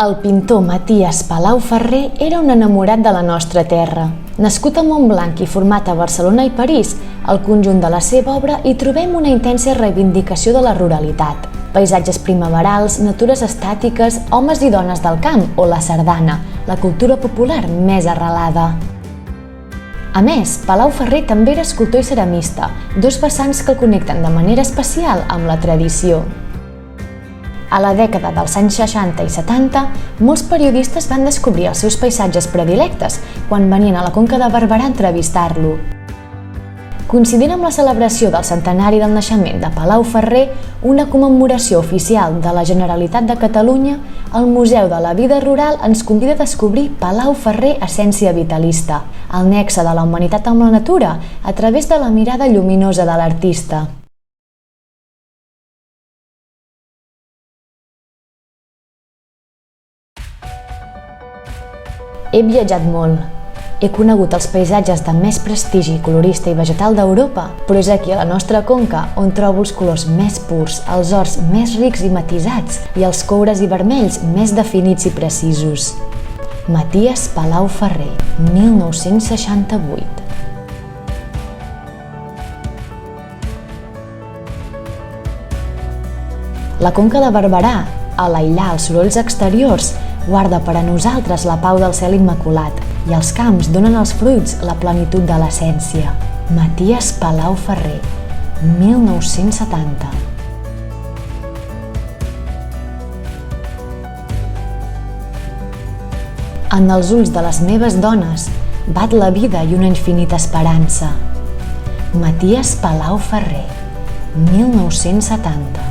El pintor Maties Palau Ferrer era un enamorat de la nostra terra. Nascut a Montblanc i format a Barcelona i París, al conjunt de la seva obra hi trobem una intensa reivindicació de la ruralitat. Paisatges primaverals, natures estàtiques, homes i dones del camp o la sardana, la cultura popular més arrelada. A més, Palau Ferrer també era escultor i ceramista, dos vessants que el connecten de manera especial amb la tradició. A la dècada dels anys 60 i 70, molts periodistes van descobrir els seus paisatges predilectes quan venien a la Conca de Barberà a entrevistar-lo. Coincidint amb la celebració del centenari del naixement de Palau Ferrer, una commemoració oficial de la Generalitat de Catalunya, el Museu de la Vida Rural ens convida a descobrir Palau Ferrer Essència Vitalista, el nexe de la humanitat amb la natura, a través de la mirada lluminosa de l'artista. He viatjat molt. He conegut els paisatges de més prestigi colorista i vegetal d'Europa, però és aquí a la nostra conca on trobo els colors més purs, els horts més rics i matisats i els coures i vermells més definits i precisos. Maties Palau Ferrer, 1968. La Conca de Barberà, a l'aïllar els sorolls exteriors, guarda per a nosaltres la pau del cel immaculat i els camps donen als fruits la plenitud de l'essència. Maties Palau Ferrer, 1970. En els ulls de les meves dones bat la vida i una infinita esperança. Maties Palau Ferrer, 1970.